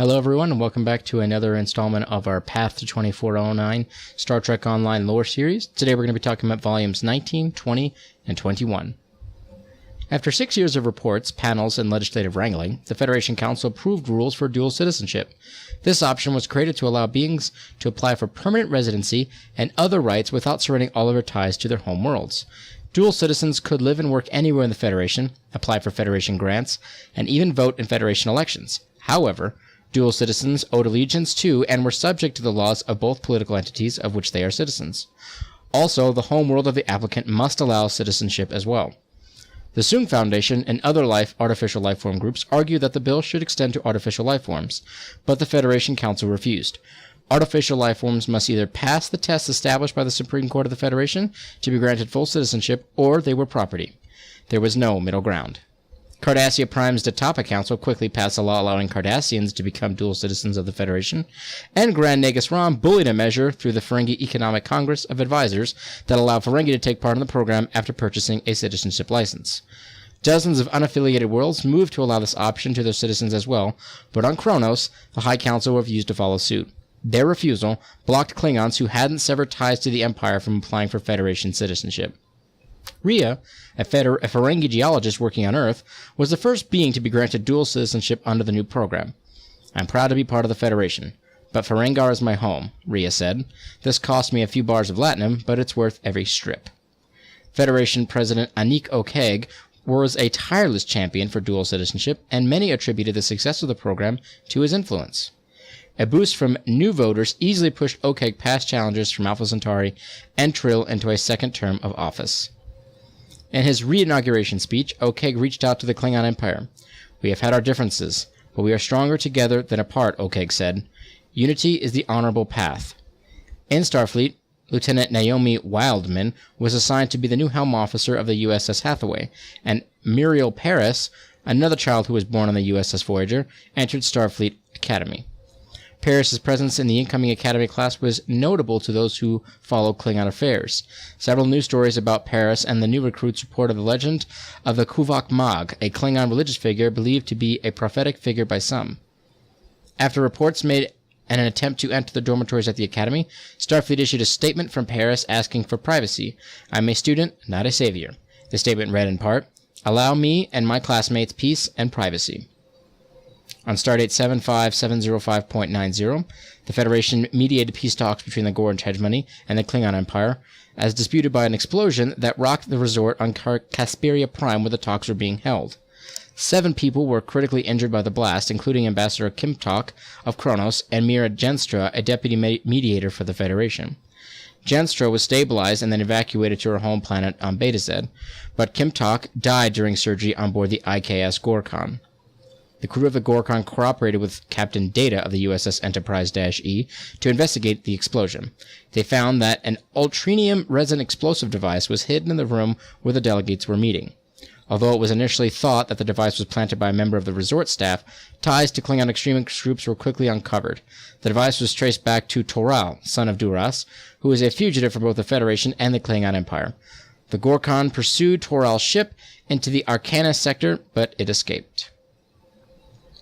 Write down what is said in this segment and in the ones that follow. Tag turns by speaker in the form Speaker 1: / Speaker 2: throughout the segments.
Speaker 1: Hello everyone, and welcome back to another installment of our Path to 2409 Star Trek Online lore series. Today we're going to be talking about volumes 19, 20, and 21. After 6 years of reports, panels, and legislative wrangling, the Federation Council approved rules for dual citizenship. This option was created to allow beings to apply for permanent residency and other rights without surrendering all of their ties to their home worlds. Dual citizens could live and work anywhere in the Federation, apply for Federation grants, and even vote in Federation elections. However, dual citizens owed allegiance to and were subject to the laws of both political entities of which they are citizens. Also, the home world of the applicant must allow citizenship as well. The Soong Foundation and other artificial life form groups argue that the bill should extend to artificial life forms, but the Federation Council refused. Artificial life forms must either pass the tests established by the Supreme Court of the Federation to be granted full citizenship, or they were property. There was no middle ground. Cardassia Prime's Datapa Council quickly passed a law allowing Cardassians to become dual citizens of the Federation, and Grand Nagus Rom bullied a measure through the Ferengi Economic Congress of Advisors that allowed Ferengi to take part in the program after purchasing a citizenship license. Dozens of unaffiliated worlds moved to allow this option to their citizens as well, but on Kronos, the High Council refused to follow suit. Their refusal blocked Klingons who hadn't severed ties to the Empire from applying for Federation citizenship. Rhea, a Ferengi geologist working on Earth, was the first being to be granted dual citizenship under the new program. "I'm proud to be part of the Federation, but Ferengar is my home," Rhea said. "This cost me a few bars of latinum, but it's worth every strip." Federation President Anik Okeg was a tireless champion for dual citizenship, and many attributed the success of the program to his influence. A boost from new voters easily pushed Okeg past challengers from Alpha Centauri and Trill into a second term of office. In his re-inauguration speech, Okeg reached out to the Klingon Empire. "We have had our differences, but we are stronger together than apart," Okeg said. "Unity is the honorable path." In Starfleet, Lieutenant Naomi Wildman was assigned to be the new helm officer of the USS Hathaway, and Muriel Paris, another child who was born on the USS Voyager, entered Starfleet Academy. Paris's presence in the incoming Academy class was notable to those who follow Klingon affairs. Several news stories about Paris and the new recruits reported the legend of the Kuvok Mag, a Klingon religious figure believed to be a prophetic figure by some. After reports made in an attempt to enter the dormitories at the Academy, Starfleet issued a statement from Paris asking for privacy. "I'm a student, not a savior." The statement read in part, "Allow me and my classmates peace and privacy." On Stardate 75705.90, the Federation mediated peace talks between the Gorn hegemony and the Klingon Empire, as disputed by an explosion that rocked the resort on Casperia Prime where the talks were being held. 7 people were critically injured by the blast, including Ambassador Kim Tok of Kronos and Mira Jenstra, a deputy mediator for the Federation. Jenstra was stabilized and then evacuated to her home planet on Beta Z, but Kim Tok died during surgery on board the IKS Gorkon. The crew of the Gorkon cooperated with Captain Data of the USS Enterprise-E to investigate the explosion. They found that an ultrinium resin explosive device was hidden in the room where the delegates were meeting. Although it was initially thought that the device was planted by a member of the resort staff, ties to Klingon extremist groups were quickly uncovered. The device was traced back to Toral, son of Duras, who was a fugitive for both the Federation and the Klingon Empire. The Gorkon pursued Toral's ship into the Arcana sector, but it escaped.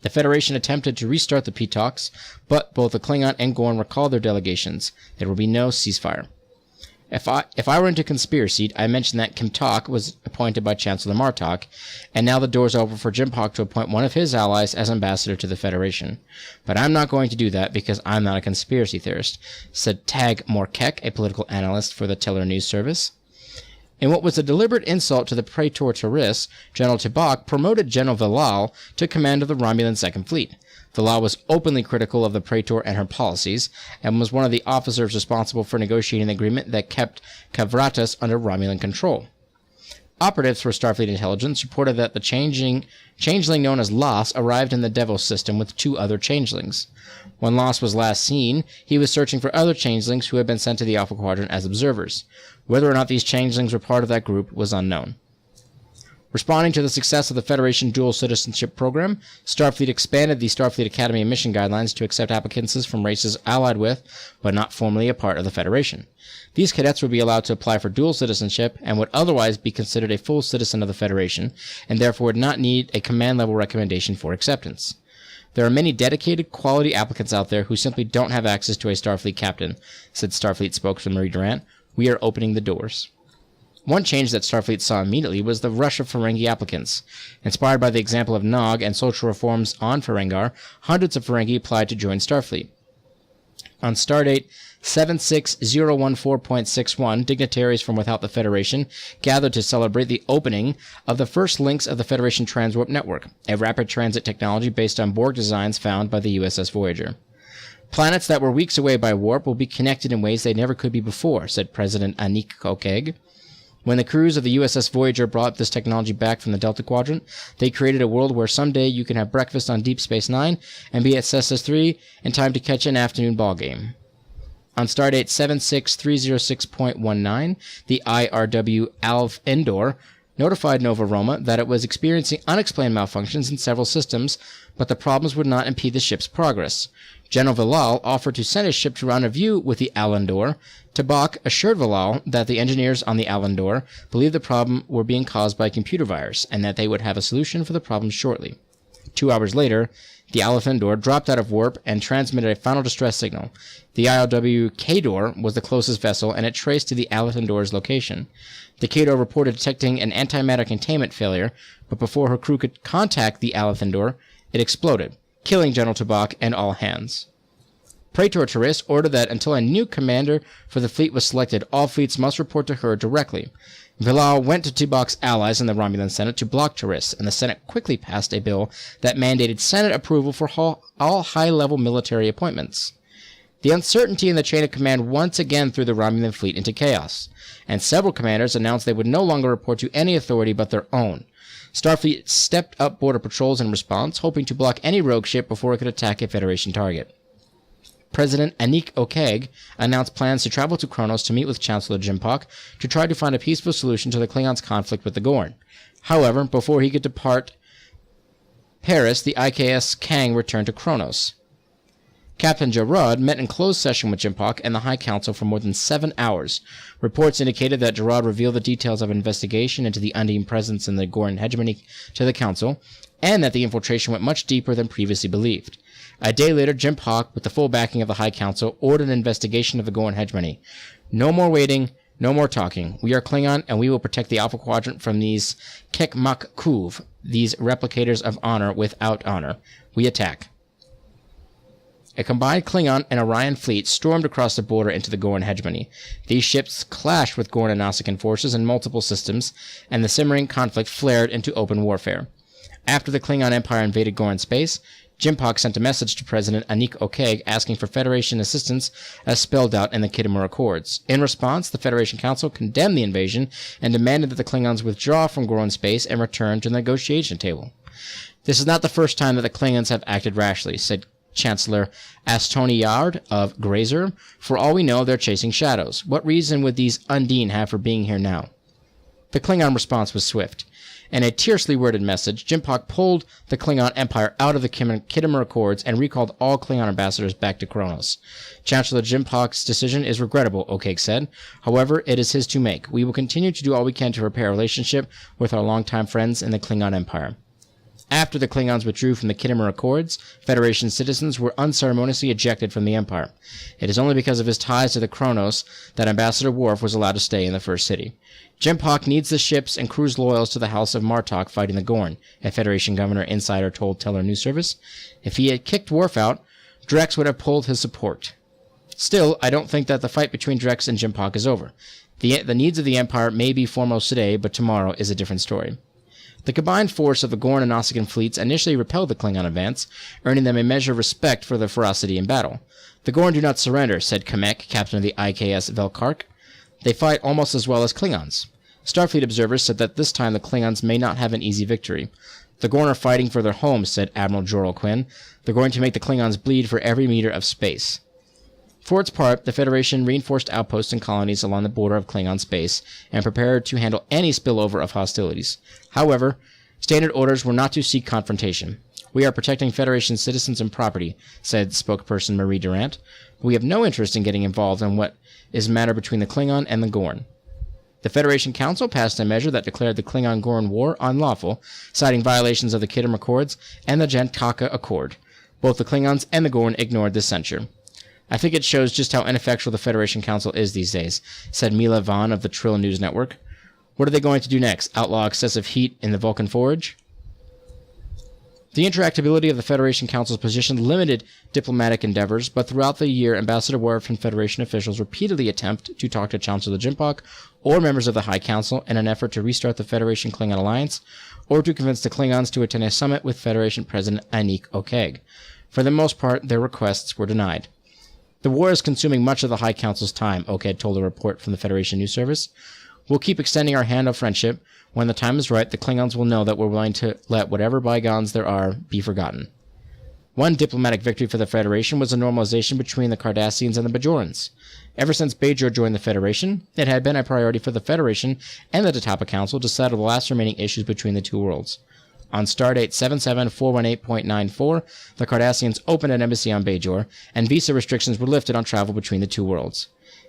Speaker 1: The Federation attempted to restart the peace talks, but both the Klingon and Gorn recalled their delegations. There will be no ceasefire. If I were into conspiracy, I mentioned that Kim Tok was appointed by Chancellor Martok, and now the door's open for Jim Hawk to appoint one of his allies as ambassador to the Federation. But I'm not going to do that because I'm not a conspiracy theorist, said Tag Morkek, a political analyst for the Teller News Service. In what was a deliberate insult to the Praetor Terris, General Tibok promoted General Vilal to command of the Romulan Second Fleet. Vilal was openly critical of the Praetor and her policies, and was one of the officers responsible for negotiating the agreement that kept Kavratas under Romulan control. Operatives for Starfleet Intelligence reported that the changeling known as Loss arrived in the Devos system with 2 other changelings. When Loss was last seen, he was searching for other changelings who had been sent to the Alpha Quadrant as observers. Whether or not these changelings were part of that group was unknown. Responding to the success of the Federation dual citizenship program, Starfleet expanded the Starfleet Academy mission guidelines to accept applicants from races allied with, but not formally a part of the Federation. These cadets would be allowed to apply for dual citizenship and would otherwise be considered a full citizen of the Federation, and therefore would not need a command-level recommendation for acceptance. There are many dedicated, quality applicants out there who simply don't have access to a Starfleet captain, said Starfleet spokesman Marie Durant. We are opening the doors. One change that Starfleet saw immediately was the rush of Ferengi applicants. Inspired by the example of Nog and social reforms on Ferengar, hundreds of Ferengi applied to join Starfleet. On stardate 76014.61, dignitaries from without the Federation gathered to celebrate the opening of the first links of the Federation Transwarp Network, a rapid transit technology based on Borg designs found by the USS Voyager. Planets that were weeks away by warp will be connected in ways they never could be before, said President Anik Kokeg. When the crews of the USS Voyager brought this technology back from the Delta Quadrant, they created a world where someday you can have breakfast on Deep Space Nine and be at SS3 in time to catch an afternoon ball game. On stardate 76306.19, the IRW Alf Endor notified Nova Roma that it was experiencing unexplained malfunctions in several systems, but the problems would not impede the ship's progress. General Villal offered to send his ship to rendezvous with the Al-Endor. Tabak assured Villal that the engineers on the Al-Endor believed the problem were being caused by a computer virus, and that they would have a solution for the problem shortly. 2 hours later, the Al-Endor dropped out of warp and transmitted a final distress signal. The ILW Kador was the closest vessel, and it traced to the Al-Endor's location. The Kador reported detecting an antimatter containment failure, but before her crew could contact the Al-Endor, it exploded, killing General Tabak and all hands. Praetor Terris ordered that until a new commander for the fleet was selected, all fleets must report to her directly. Villal went to Tabak's allies in the Romulan Senate to block Terris, and the Senate quickly passed a bill that mandated Senate approval for all high-level military appointments. The uncertainty in the chain of command once again threw the Romulan fleet into chaos, and several commanders announced they would no longer report to any authority but their own. Starfleet stepped up border patrols in response, hoping to block any rogue ship before it could attack a Federation target. President Anik Okeg announced plans to travel to Kronos to meet with Chancellor Jimpak to try to find a peaceful solution to the Klingons' conflict with the Gorn. However, before he could depart Paris, the IKS Kang returned to Kronos. Captain Gerard met in closed session with Jimpak and the High Council for more than 7 hours. Reports indicated that Gerard revealed the details of an investigation into the Undine presence in the Gorn hegemony to the Council, and that the infiltration went much deeper than previously believed. A day later, Jimpak, with the full backing of the High Council, ordered an investigation of the Gorn hegemony. No more waiting, no more talking. We are Klingon, and we will protect the Alpha Quadrant from these Kekmak Kuv, these replicators of honor without honor. We attack. A combined Klingon and Orion fleet stormed across the border into the Gorn hegemony. These ships clashed with Gorn and Nausicaan forces in multiple systems, and the simmering conflict flared into open warfare. After the Klingon Empire invaded Gorn space, Jimpak sent a message to President Anik Okeg asking for Federation assistance as spelled out in the Khitomer Accords. In response, the Federation Council condemned the invasion and demanded that the Klingons withdraw from Gorn space and return to the negotiation table. This is not the first time that the Klingons have acted rashly, said Chancellor Astoniard of Grazer. For all we know, they're chasing shadows. What reason would these Undine have for being here now? The Klingon response was swift. In a tersely worded message, Jimpak pulled the Klingon Empire out of the Khitomer Accords and recalled all Klingon ambassadors back to Kronos. Chancellor Jimpak's decision is regrettable, Okeg said. However, it is his to make. We will continue to do all we can to repair a relationship with our longtime friends in the Klingon Empire. After the Klingons withdrew from the Khitomer Accords, Federation citizens were unceremoniously ejected from the Empire. It is only because of his ties to the Kronos that Ambassador Worf was allowed to stay in the First City. Jimpak needs the ships and crews loyal to the House of Martok fighting the Gorn, a Federation governor insider told Teller News Service. If he had kicked Worf out, Drex would have pulled his support. Still, I don't think that the fight between Drex and Jimpak is over. The needs of the Empire may be foremost today, but tomorrow is a different story. The combined force of the Gorn and Nausicaan fleets initially repelled the Klingon advance, earning them a measure of respect for their ferocity in battle. The Gorn do not surrender, said Kamek, captain of the IKS Velkark. They fight almost as well as Klingons. Starfleet observers said that this time the Klingons may not have an easy victory. The Gorn are fighting for their homes, said Admiral Jorel Quinn. They're going to make the Klingons bleed for every meter of space. For its part, the Federation reinforced outposts and colonies along the border of Klingon space and prepared to handle any spillover of hostilities. However, standard orders were not to seek confrontation. We are protecting Federation citizens and property, said spokesperson Marie Durant. We have no interest in getting involved in what is a matter between the Klingon and the Gorn. The Federation Council passed a measure that declared the Klingon-Gorn War unlawful, citing violations of the Khitomer Accords and the Jantaka Accord. Both the Klingons and the Gorn ignored this censure. "I think it shows just how ineffectual the Federation Council is these days," said Mila Vaughn of the Trill News Network. "What are they going to do next? Outlaw excessive heat in the Vulcan Forge?" The interactability of the Federation Council's position limited diplomatic endeavors, but throughout the year, Ambassador Worf and Federation officials repeatedly attempt to talk to Chancellor Jimpock or members of the High Council in an effort to restart the Federation-Klingon alliance, or to convince the Klingons to attend a summit with Federation President Anik Okeg. For the most part, their requests were denied. "The war is consuming much of the High Council's time," Okeg told a report from the Federation News Service. "We'll keep extending our hand of friendship. When the time is right, the Klingons will know that we're willing to let whatever bygones there are be forgotten." One diplomatic victory for the Federation was the normalization between the Cardassians and the Bajorans. Ever since Bajor joined the Federation, it had been a priority for the Federation and the Tatapa Council to settle the last remaining issues between the two worlds. On Stardate 77418.94, the Cardassians opened an embassy on Bajor, and visa restrictions were lifted on travel between the two worlds.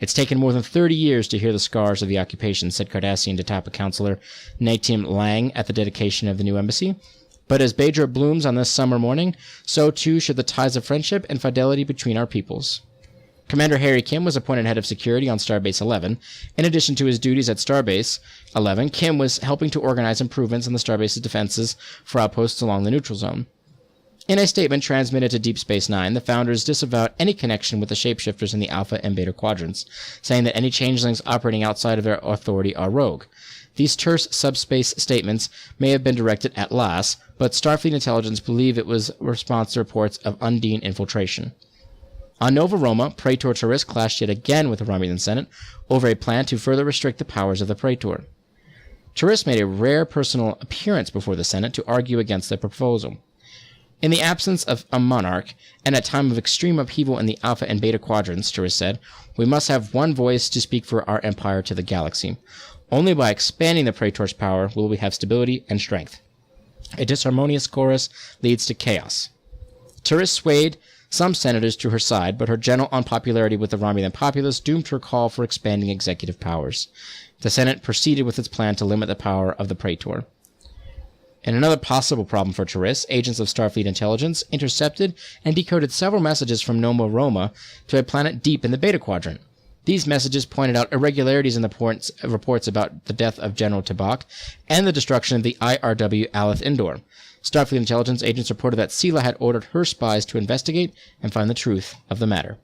Speaker 1: "It's taken more than 30 years to hear the scars of the occupation," said Cardassian Tatapa Councilor Natim Lang at the dedication of the new embassy. "But as Bajor blooms on this summer morning, so too should the ties of friendship and fidelity between our peoples." Commander Harry Kim was appointed head of security on Starbase 11. In addition to his duties at Starbase 11, Kim was helping to organize improvements in the Starbase's defenses for outposts along the neutral zone. In a statement transmitted to Deep Space Nine, the founders disavowed any connection with the shapeshifters in the Alpha and Beta quadrants, saying that any changelings operating outside of their authority are rogue. These terse subspace statements may have been directed at Lass, but Starfleet intelligence believe it was a response to reports of Undine infiltration. On Nova Roma, Praetor Turris clashed yet again with the Romulan Senate over a plan to further restrict the powers of the Praetor. Turris made a rare personal appearance before the Senate to argue against the proposal. "In the absence of a monarch, and at a time of extreme upheaval in the Alpha and Beta quadrants," Turris said, "we must have one voice to speak for our empire to the galaxy. Only by expanding the Praetor's power will we have stability and strength. A disharmonious chorus leads to chaos." Turris swayed some senators to her side, but her general unpopularity with the Romulan populace doomed her call for expanding executive powers. The Senate proceeded with its plan to limit the power of the Praetor. In another possible problem for Turris, agents of Starfleet intelligence intercepted and decoded several messages from Nova Roma to a planet deep in the Beta Quadrant. These messages pointed out irregularities in the reports about the death of General Tabak and the destruction of the IRW Aleth Indor. Starfleet intelligence agents reported that Sela had ordered her spies to investigate and find the truth of the matter.